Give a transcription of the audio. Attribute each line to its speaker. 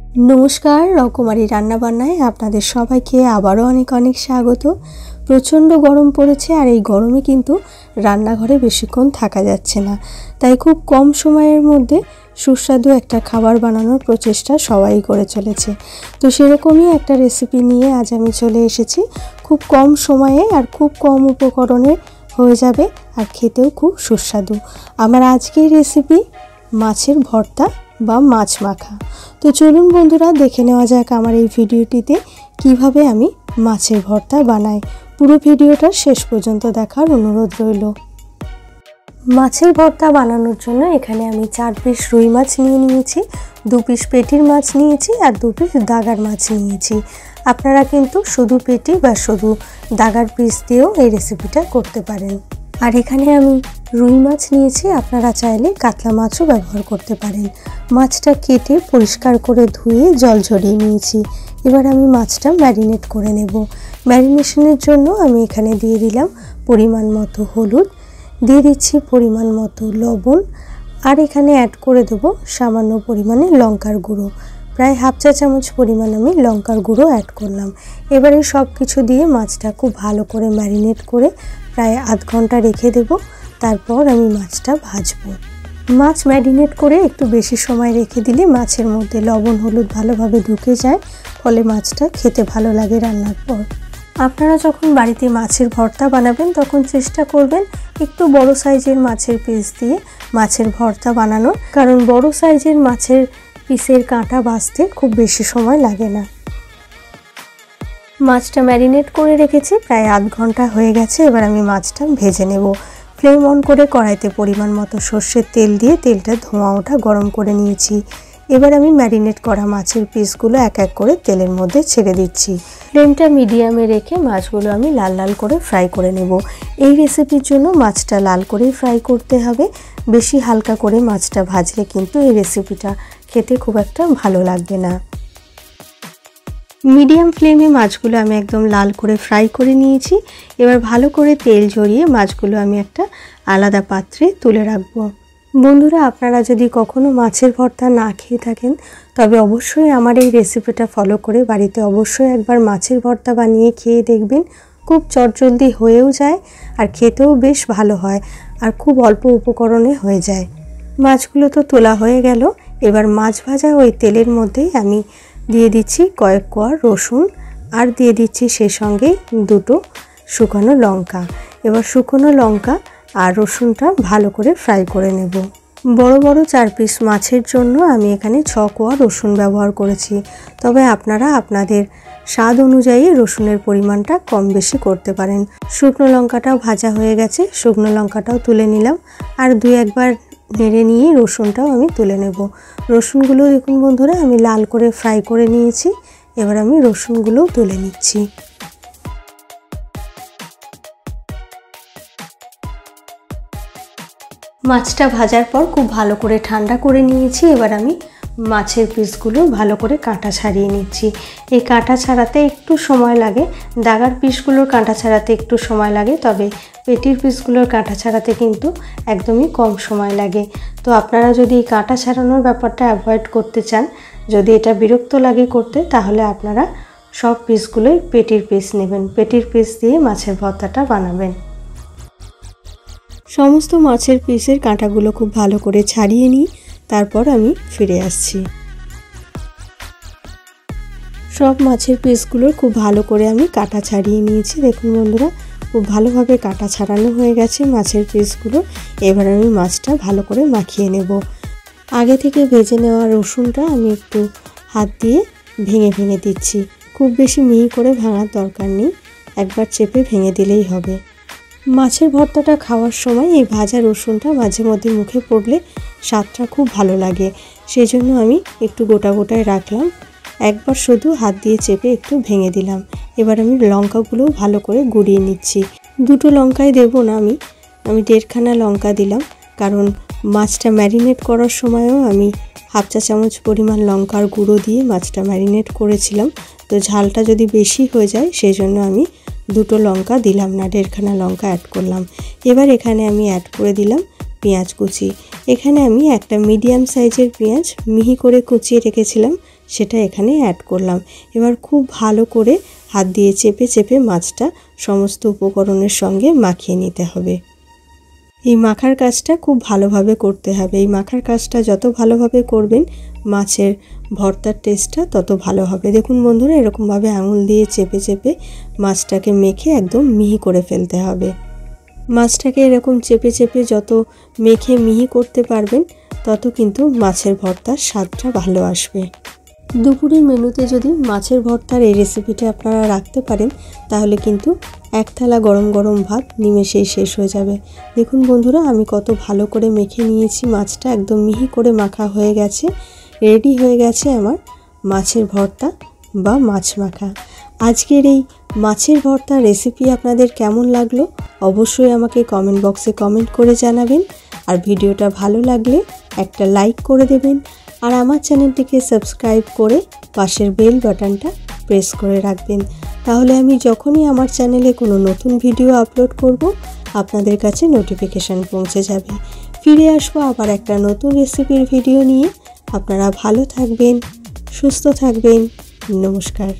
Speaker 1: नमस्कार रकमारी रान्ना बान्नाय आपनादेर सबाइके आबारो अनेक अनेक स्वागत। प्रचंड गरम पड़ेছে আর এই গরমে কিন্তু রান্নাঘরে বেশিক্ষণ থাকা যাচ্ছে না, তাই খুব কম সময়ের মধ্যে সুস্বাদু একটা খাবার বানানোর প্রচেষ্টা সবাই করে চলেছে। তো সেরকমই একটা রেসিপি নিয়ে আজ আমি চলে এসেছি। খুব কম সময়ে আর খুব কম উপকরণে হয়ে যাবে আর খেতেও খুব সুস্বাদু। আমার আজকের রেসিপি মাছের ভর্তা বা মাছ মাখা। তো চলুন বন্ধুরা দেখে নেওয়া যাক আমার এই ভিডিওটিতে কিভাবে আমি মাছের ভর্তা বানাই। পুরো ভিডিওটা শেষ পর্যন্ত দেখার অনুরোধ রইল। মাছের ভর্তা বানানোর জন্য এখানে আমি 4 পিস রুই মাছ নিয়ে নিয়েছি, 2 পিস পেটির মাছ নিয়েছি আর 2 পিস দাগার মাছ নিয়েছি। আপনারা কিন্তু শুধু পেটি বা শুধু দাগার পিস দিয়েও এই রেসিপিটা করতে পারেন। আর এখানে আমি রুই মাছ নিয়েছি, আপনারা চাইলে কাতলা মাছও ব্যবহার করতে পারেন। মাছটা কেটে পরিষ্কার করে ধুয়ে জল ঝরিয়ে নিয়েছি। এবার আমি মাছটা ম্যারিনেট করে নেব। ম্যারিনেশনের জন্য আমি এখানে দিয়ে দিলাম পরিমাণ মতো হলুদ, দিয়ে দিচ্ছি পরিমাণ মতো লবণ, আর এখানে অ্যাড করে দেব সামান্য পরিমাণে লঙ্কার গুঁড়ো। প্রায় হাফ চা চামচ পরিমাণ আমি লঙ্কার গুঁড়ো অ্যাড করলাম। এবারে সব কিছু দিয়ে মাছটা খুব ভালো করে ম্যারিনেট করে প্রায় আধ ঘন্টা রেখে দেব। তারপর আমি মাছটা ভাজবো। মাছ ম্যারিনেট করে একটু বেশি সময় রেখে দিলে মাছের মধ্যে লবণ হলুদ ভালোভাবে ঢুকে যায়, ফলে মাছটা খেতে ভালো লাগে রান্নার পর। আপনারা যখন বাড়িতে মাছের ভর্তা বানাবেন তখন চেষ্টা করবেন একটু বড় সাইজের মাছের পিস দিয়ে মাছের ভর্তা বানানোর, কারণ বড় সাইজের মাছের পিসের কাঁটা বাছতে খুব বেশি সময় লাগে না। মাছটা ম্যারিনেট করে রেখেছি, প্রায় আধ ঘন্টা হয়ে গেছে। এবার আমি মাছটা ভেজে নেব। ফ্লেম অন করে কড়াইতে পরিমাণ মতো সর্ষের তেল দিয়ে তেলটা ধোঁয়া ওঠা গরম করে নিয়েছি। এবার আমি ম্যারিনেট করা মাছের পিসগুলো এক এক করে তেলের মধ্যে ছেড়ে দিচ্ছি। ফ্লেমটা মিডিয়ামে রেখে মাছগুলো আমি লাল লাল করে ফ্রাই করে নেব। এই রেসিপির জন্য মাছটা লাল করেই ফ্রাই করতে হবে। বেশি হালকা করে মাছটা ভাজলে কিন্তু এই রেসিপিটা খেতে খুব একটা ভালো লাগবে না। মিডিয়াম ফ্লেমে মাছগুলো আমি একদম লাল করে ফ্রাই করে নিয়েছি। এবার ভালো করে তেল ঝরিয়ে মাছগুলো আমি একটা আলাদা পাত্রে তুলে রাখবো। বন্ধুরা, আপনারা যদি কখনো মাছের ভর্তা না খেয়ে থাকেন তবে অবশ্যই আমার এই রেসিপিটা ফলো করে বাড়িতে অবশ্যই একবার মাছের ভর্তা বানিয়ে খেয়ে দেখবেন। খুব চটজলদি হয়েও যায় আর খেতেও বেশ ভালো হয়, আর খুব অল্প উপকরণে হয়ে যায়। মাছগুলো তো তোলা হয়ে গেল। এবার মাছ ভাজা ওই তেলের মধ্যেই আমি দিয়ে দিচ্ছি কয়েক কোয়া রসুন, আর দিয়ে দিচ্ছি সেই সঙ্গে 2টো শুকনো লঙ্কা। এবার শুকনো লঙ্কা আর রসুনটা ভালো করে ফ্রাই করে নেব। বড় বড় 4 পিস মাছের জন্য আমি এখানে 6 কোয়া রসুন ব্যবহার করেছি, তবে আপনারা আপনাদের স্বাদ অনুযায়ী রসুনের পরিমাণটা কম বেশি করতে পারেন। শুকনো লঙ্কাটাও ভাজা হয়ে গেছে, শুকনো লঙ্কাটাও তুলে নিলাম, আর 2-1 নেড়ে নিয়ে রসুনটাও আমি তুলে নেব। রসুনগুলো দেখুন বন্ধুরা আমি লাল করে ফ্রাই করে নিয়েছি। এবার আমি রসুনগুলোও তুলে নিচ্ছি। মাছটা ভাজার পর খুব ভালো করে ঠান্ডা করে নিয়েছি। এবার আমি মাছের পিসগুলো ভালো করে কাঁটা ছাড়িয়ে নিচ্ছি। এই কাঁটা ছাড়াতে একটু সময় লাগে, দাগার পিসগুলোর কাঁটা ছাড়াতে একটু সময় লাগে, তবে পেটির পিসগুলোর কাঁটা ছাড়াতে কিন্তু একদমই কম সময় লাগে। তো আপনারা যদি এই কাঁটা ছাড়ানোর ব্যাপারটা অ্যাভয়েড করতে চান, যদি এটা বিরক্ত লাগে করতে, তাহলে আপনারা সব পিসগুলোই পেটির পিস নেবেন। পেটির পিস দিয়ে মাছের ভর্তাটা বানাবেন। সমস্ত মাছের পিসের কাঁটাগুলো খুব ভালো করে ছাড়িয়ে নিই, তারপর আমি ফিরে আসছি। সব মাছের পিসগুলোর খুব ভালো করে আমি কাঁটা ছাড়িয়ে নিয়েছি। দেখুন বন্ধুরা খুব ভালোভাবে কাঁটা ছাড়ানো হয়ে গেছে মাছের পিসগুলো। এবার আমি মাছটা ভালো করে মাখিয়ে নেব। আগে থেকে ভেজে নেওয়া রসুনটা আমি একটু হাত দিয়ে ভেঙে ভেঙে দিচ্ছি। খুব বেশি মিহি করে ভাঙার দরকার নেই, একবার চেপে ভেঙে দিলেই হবে। মাছের ভর্তাটা খাওয়ার সময় এই ভাজা রসুনটা মাঝে মধ্যে মুখে পড়লে স্বাদটা খুব ভালো লাগে, সেই জন্য আমি একটু গোটা গোটায় রাখলাম। একবার শুধু হাত দিয়ে চেপে একটু ভেঙে দিলাম। এবার আমি লঙ্কাগুলোও ভালো করে গুঁড়িয়ে নিচ্ছি। 2টো লঙ্কাই দেবো না, আমি 1.5খানা লঙ্কা দিলাম, কারণ মাছটা ম্যারিনেট করার সময়ও আমি হাফ চা চামচ পরিমাণ লঙ্কার গুঁড়ো দিয়ে মাছটা ম্যারিনেট করেছিলাম। তো ঝালটা যদি বেশি হয়ে যায় সেই জন্য আমি 2টো লঙ্কা দিলাম না, 1.5খানা লঙ্কা অ্যাড করলাম। এবার এখানে আমি অ্যাড করে দিলাম পেঁয়াজ কুচি। এখানে আমি একটা মিডিয়াম সাইজের পেঁয়াজ মিহি করে কুচিয়ে রেখেছিলাম, সেটা এখানে অ্যাড করলাম। এবার খুব ভালো করে হাত দিয়ে চেপে চেপে মাছটা সমস্ত উপকরণের সঙ্গে মাখিয়ে নিতে হবে। এই মাখার কাজটা খুব ভালোভাবে করতে হবে। এই মাখার কাজটা যত ভালোভাবে করবেন মাছের ভর্তার টেস্টটা তত ভালো হবে। দেখুন বন্ধুরা, এরকমভাবে আঙুল দিয়ে চেপে চেপে মাছটাকে মেখে একদম মিহি করে ফেলতে হবে। মাছটাকে এরকম চেপে চেপে যত মেখে মিহি করতে পারবেন তত কিন্তু মাছের ভর্তার স্বাদটা ভালো আসবে। দুপুরের মেনুতে যদি মাছের ভর্তার এই রেসিপিটা আপনারা রাখতে পারেন তাহলে কিন্তু এক থালা গরম গরম ভাত নিমেষেই শেষ হয়ে যাবে। দেখুন বন্ধুরা, আমি কত ভালো করে মেখে নিয়েছি, মাছটা একদম মিহি করে মাখা হয়ে গেছে। রেডি হয়ে গেছে আমার মাছের ভর্তা বা মাছ মাখা। আজকের এই মাছের ভর্তার রেসিপি আপনাদের কেমন লাগলো অবশ্যই আমাকে কমেন্ট বক্সে কমেন্ট করে জানাবেন। আর ভিডিওটা ভালো লাগলে একটা লাইক করে দেবেন, আর আমার চ্যানেলটিকে সাবস্ক্রাইব করে পাশের বেল বাটনটা প্রেস করে রাখবেন। তাহলে আমি যখনই আমার চ্যানেলে কোনো নতুন ভিডিও আপলোড করব আপনাদের কাছে নোটিফিকেশান পৌঁছে যাবে। ফিরে আসবো আবার একটা নতুন রেসিপির ভিডিও নিয়ে। আপনারা ভালো থাকবেন, সুস্থ থাকবেন। নমস্কার।